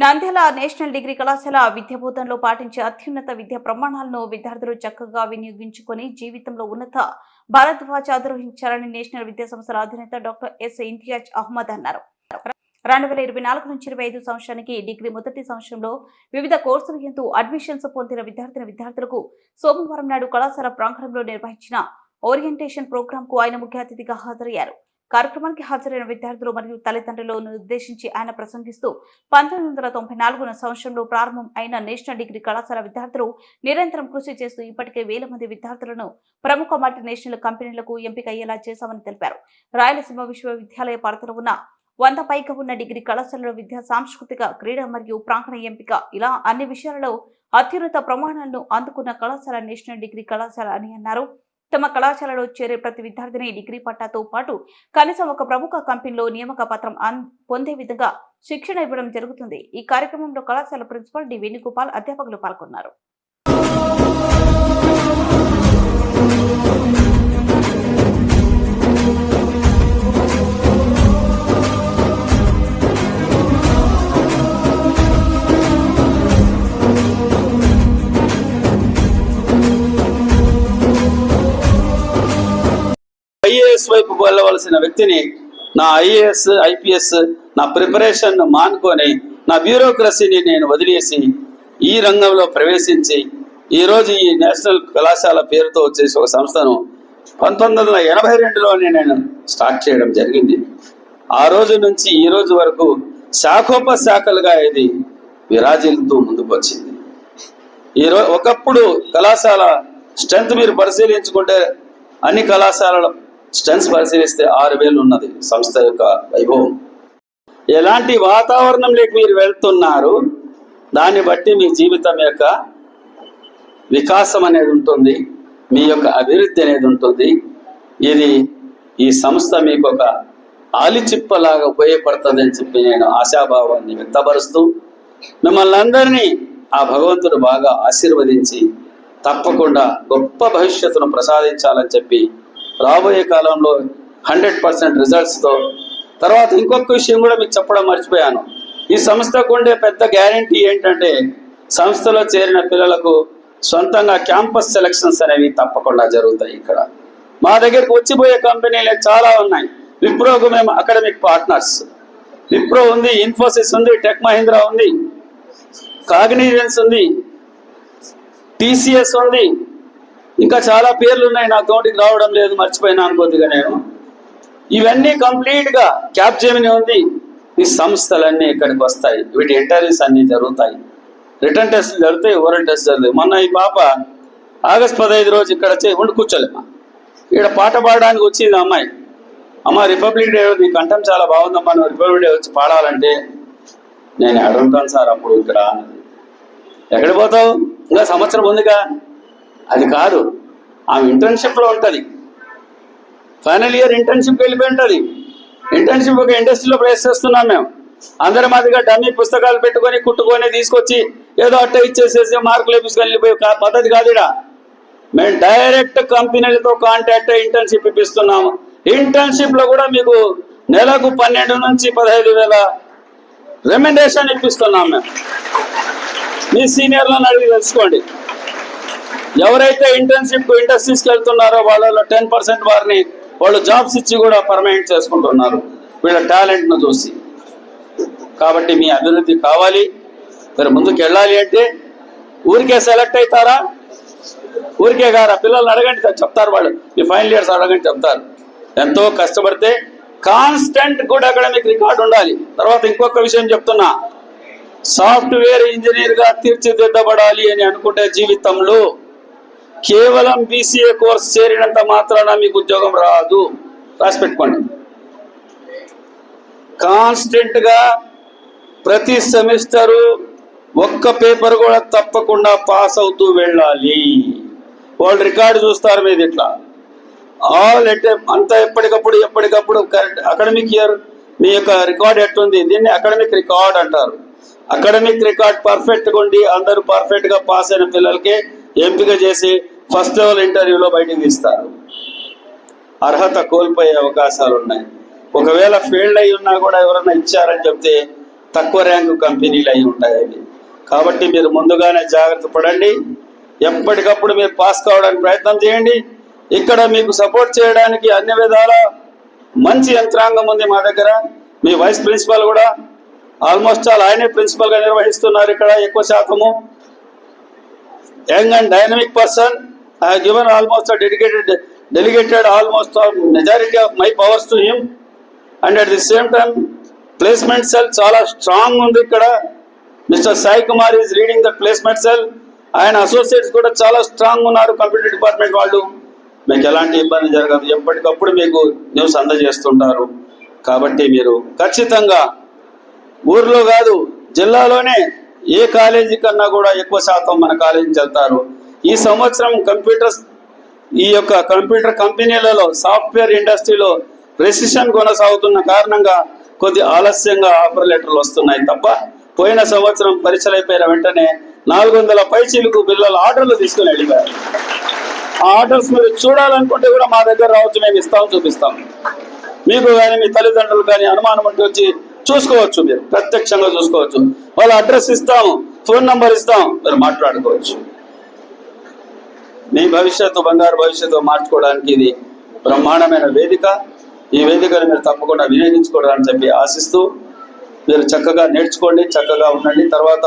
Nandyal national degree కళాశాల విద్యాబోధనలో పాటించే అత్యున్నత విద్యా ప్రమాణాలను విద్యార్థులు చక్కగా వినియోగించుకొని జీవితంలో ఉన్నత భారద్వాజ అధిరోహించాలని నేషనల్ విద్యా సంస్థల అధినేత డాక్టర్ ఎస్ ఇంతియాజ్ అహ్మద్ అన్నారు. 2024 నుంచి 25 సంవత్సరానికి డిగ్రీ మొదటి సంవత్సరంలో వివిధ కోర్సుల యందు అడ్మిషన్స్ పొందిన విద్యార్థులకు సోమవారం నాడు కళాశాల ప్రాంగణంలో నిర్వహించిన ఓరియంటేషన్ ప్రోగ్రామ్ కు ఆయన ముఖ్య అతిథిగా హాజరయ్యారు. కార్యక్రమానికి హాజరైన విద్యార్థులు మరియు తల్లిదండ్రులను ఉద్దేశించి ఆయన ప్రసంగిస్తూ 1994 సంవత్సరంలో ప్రారంభం అయిన నేషనల్ డిగ్రీ కళాశాల విద్యార్థులు నిరంతరం కృషి చేస్తూ ఇప్పటికే వేల మంది విద్యార్థులను ప్రముఖ మల్టీనేషనల్ కంపెనీలకు ఎంపిక అయ్యేలా చేశామని తెలిపారు. రాయలసీమ విశ్వవిద్యాలయ పరిధిలో ఉన్న 100 పైగా ఉన్న డిగ్రీ కళాశాలలో విద్యా సాంస్కృతిక క్రీడా మరియు ప్రాంగణ ఎంపిక ఇలా అన్ని విషయాలలో అత్యున్నత ప్రమాణాలను అందుకున్న కళాశాల నేషనల్ డిగ్రీ కళాశాల అని అన్నారు. తమ కళాశాలలో చేరే ప్రతి విద్యార్థిని డిగ్రీ పట్టాతో పాటు కనీసం ఒక ప్రముఖ కంపెనీలో నియామక పత్రం పొందే విధంగా శిక్షణ ఇవ్వడం జరుగుతుంది. ఈ కార్యక్రమంలో కళాశాల ప్రిన్సిపల్ డి వేణుగోపాల్ అధ్యాపకులు పాల్గొన్నారు. ఐఏఎస్ వైపు వెళ్ళవలసిన వ్యక్తిని నా ఐఏఎస్ ఐపీఎస్ నా ప్రిపరేషన్ మానుకొని నా బ్యూరోక్రసీని నేను వదిలేసి ఈ రంగంలో ప్రవేశించి ఈరోజు ఈ నేషనల్ కళాశాల పేరుతో వచ్చేసి ఒక సంస్థను 1982లోనే నేను స్టార్ట్ చేయడం జరిగింది. ఆ రోజు నుంచి ఈ రోజు వరకు శాఖోపశాఖలుగా ఇది విరాజిల్లుతూ ముందుకు వచ్చింది. ఒకప్పుడు కళాశాల స్ట్రెంత్ మీరు పరిశీలించుకుంటే అన్ని కళాశాలల స్ట్రెంత్ పరిశీలిస్తే 6,000 ఉన్నది సంస్థ యొక్క వైభవం. ఎలాంటి వాతావరణంలోకి మీరు వెళ్తున్నారు దాన్ని బట్టి మీ జీవితం యొక్క వికాసం అనేది ఉంటుంది, మీ యొక్క అభివృద్ధి అనేది ఉంటుంది. ఇది ఈ సంస్థ మీకు ఒక ఆలిచిప్పలాగా ఉపయోగపడుతుంది అని చెప్పి నేను ఆశాభావాన్ని వ్యక్తపరుస్తూ మిమ్మల్ని అందరినీ ఆ భగవంతుడు బాగా ఆశీర్వదించి తప్పకుండా గొప్ప భవిష్యత్తును ప్రసాదించాలని చెప్పి రాబోయే కాలంలో 100% రిజల్ట్స్తో తర్వాత ఇంకొక విషయం కూడా మీకు చెప్పడం మర్చిపోయాను. ఈ సంస్థకు ఉండే పెద్ద గ్యారంటీ ఏంటంటే సంస్థలో చేరిన పిల్లలకు సొంతంగా క్యాంపస్ సెలక్షన్స్ అనేవి తప్పకుండా జరుగుతాయి. ఇక్కడ మా దగ్గరికి వచ్చిపోయే కంపెనీలు చాలా ఉన్నాయి. విప్రోకు మేము అకాడమిక్ పార్ట్నర్స్, విప్రో ఉంది, ఇన్ఫోసిస్ ఉంది, టెక్ మహీంద్రా ఉంది, కాగ్నిజెన్స్ ఉంది, టీసీఎస్ ఉంది, ఇంకా చాలా పేర్లు ఉన్నాయి, నాకు నోటికి రావడం లేదు, మర్చిపోయినా అనుకోద్దిగా నేను. ఇవన్నీ కంప్లీట్గా క్యాప్జెమిని ఉంది. ఈ సంస్థలన్నీ ఇక్కడికి వస్తాయి, వీటి ఇంటర్వ్యూస్ అన్నీ జరుగుతాయి, రిటర్న్ టెస్ట్లు జరుగుతాయి, ఓరల్ టెస్ట్ జరుగుతాయి. మొన్న ఈ పాప ఆగస్టు 15 రోజు ఇక్కడ ఉండి కూర్చోలేమా, ఇక్కడ పాట పాడడానికి వచ్చింది అమ్మాయి. అమ్మ రిపబ్లిక్ డే నీ కంఠం చాలా బాగుందమ్మా, నువ్వు రిపబ్లిక్ డే వచ్చి పాడాలంటే నేను అడుగుతాను సార్ అప్పుడు ఇక్కడ. ఎక్కడికి పోతావు, ఇంకా సంవత్సరం ఉందిగా. అది కాదు, ఆమె ఇంటర్న్షిప్లో ఉంటుంది, ఫైనల్ ఇయర్ ఇంటర్న్షిప్కి వెళ్ళిపోయి ఉంటుంది. ఇంటర్న్షిప్ ఒక ఇండస్ట్రీలో ప్లేస్ చేస్తున్నాం మేము. అందరి మాదిరిగా డమ్మీ పుస్తకాలు పెట్టుకొని కుట్టుకొని తీసుకొచ్చి ఏదో అట్ట ఇచ్చేసేసి మార్కులు వేపించుకొని వెళ్ళిపోయే పద్ధతి కాదు. ఇక్కడ మేము డైరెక్ట్ కంపెనీలతో కాంటాక్ట్ ఇంటర్న్షిప్ ఇప్పిస్తున్నాము. ఇంటర్న్షిప్లో కూడా మీకు నెలకు 12 నుంచి 15,000 రెమ్యునరేషన్ ఇప్పిస్తున్నాం మేము. మీ సీనియర్లను అడిగి తెలుసుకోండి. ఎవరైతే ఇంటర్న్షిప్ ఇండస్ట్రీస్కి వెళ్తున్నారో వాళ్ళలో 10% వారిని వాళ్ళు జాబ్స్ ఇచ్చి కూడా పర్మనెంట్ చేసుకుంటున్నారు వీళ్ళ టాలెంట్ను చూసి. కాబట్టి మీ అభివృద్ధి కావాలి, మీరు ముందుకు వెళ్ళాలి అంటే ఊరికే సెలెక్ట్ అవుతారా, ఊరికే గారా, పిల్లల్ని అడగండి చెప్తారు, వాళ్ళు మీ ఫైనల్ ఇయర్స్ అడగండి చెప్తారు. ఎంతో కష్టపడితే కాన్స్టెంట్ గుడ్ అకాడమిక్ రికార్డు ఉండాలి. తర్వాత ఇంకొక విషయం చెప్తున్నా, సాఫ్ట్వేర్ ఇంజనీర్గా తీర్చిదిద్దబడాలి అని అనుకుంటే జీవితంలో కేవలం BCA కోర్స్ చేరినంత మాత్రాన మీకు ఉద్యోగం రాదు, రాసి పెట్టుకోండి. కాన్స్టెంట్గా ప్రతి సెమిస్టరు ఒక్క పేపర్ కూడా తప్పకుండా పాస్ అవుతూ వెళ్ళాలి. వాళ్ళు రికార్డు చూస్తారు మీది ఇట్లా అంతా ఎప్పటికప్పుడు కరెక్ట్ అకాడమిక్ ఇయర్ మీ యొక్క రికార్డ్ ఎట్లుంది, దీన్ని అకాడమిక్ రికార్డ్ అంటారు. అకాడమిక్ రికార్డ్ పర్ఫెక్ట్గా ఉండి అందరూ పర్ఫెక్ట్గా పాస్ అయిన పిల్లలకే ఎంపిక చేసి ఫస్ట్ లెవెల్ ఇంటర్వ్యూలో బయటికి తీస్తారు. అర్హత కోల్పోయే అవకాశాలు ఉన్నాయి. ఒకవేళ ఫెయిల్డ్ అయి ఉన్నా కూడా ఎవరైనా ఇచ్చారని చెప్తే తక్కువ ర్యాంకు కంపెనీలు అయి ఉంటాయి అవి. కాబట్టి మీరు ముందుగానే జాగ్రత్త పడండి. ఎప్పటికప్పుడు మీరు పాస్ కావడానికి ప్రయత్నం చేయండి. ఇక్కడ మీకు సపోర్ట్ చేయడానికి అన్ని విధాల మంచి యంత్రాంగం ఉంది మా దగ్గర. మీ వైస్ ప్రిన్సిపల్ కూడా ఆల్మోస్ట్ ఆల్ ఆయనే ప్రిన్సిపల్గా నిర్వహిస్తున్నారు. ఇక్కడ ఎక్కువ శాతము young and dynamic person. I have given almost delegated almost majority of my powers to him, and at the same time placement cell చాలా స్ట్రాంగ్ ఉంది ఇక్కడ. Mister Sai Kumar is leading the placement cell. ఆయన associates కూడా చాలా strong ఉన్నారు. Computer department వాళ్ళు. మీకు ఎలాంటి ఇబ్బంది జరగదు. ఎప్పటికప్పుడు మీకు న్యూస్ అందజేస్తుంటారు. కాబట్టి మీరు ఖచ్చితంగా ఊర్లో కాదు జిల్లాలోనే ఏ కాలేజీ కన్నా కూడా ఎక్కువ శాతం మన కాలేజీకి వెళ్తారు. ఈ సంవత్సరం ఈ యొక్క కంప్యూటర్ కంపెనీలలో సాఫ్ట్వేర్ ఇండస్ట్రీలో రెసిషన్ కొనసాగుతున్న కారణంగా కొద్ది ఆలస్యంగా ఆఫర్ లెటర్లు వస్తున్నాయి తప్ప పోయిన సంవత్సరం పరీక్షలు అయిపోయిన వెంటనే 400 పైచీలకు పిల్లల ఆర్డర్లు తీసుకుని వెళ్ళిపోయారు. ఆ ఆర్డర్స్ మీరు చూడాలనుకుంటే కూడా మా దగ్గర రావచ్చు. మేము చూపిస్తాం. మీకు కానీ మీ తల్లిదండ్రులు కానీ అనుమానం ఉంటే వచ్చి చూసుకోవచ్చు. మీరు ప్రత్యక్షంగా చూసుకోవచ్చు. వాళ్ళ అడ్రస్ ఇస్తాము, ఫోన్ నంబర్ ఇస్తాం, మీరు మాట్లాడుకోవచ్చు. మీ భవిష్యత్తు బంగారు భవిష్యత్తు మార్చుకోవడానికి ఇది బ్రహ్మాండమైన వేదిక. ఈ వేదికను మీరు తప్పకుండా వినియోగించుకోవడానికి చెప్పి ఆశిస్తూ మీరు చక్కగా నేర్చుకోండి, చక్కగా ఉండండి. తర్వాత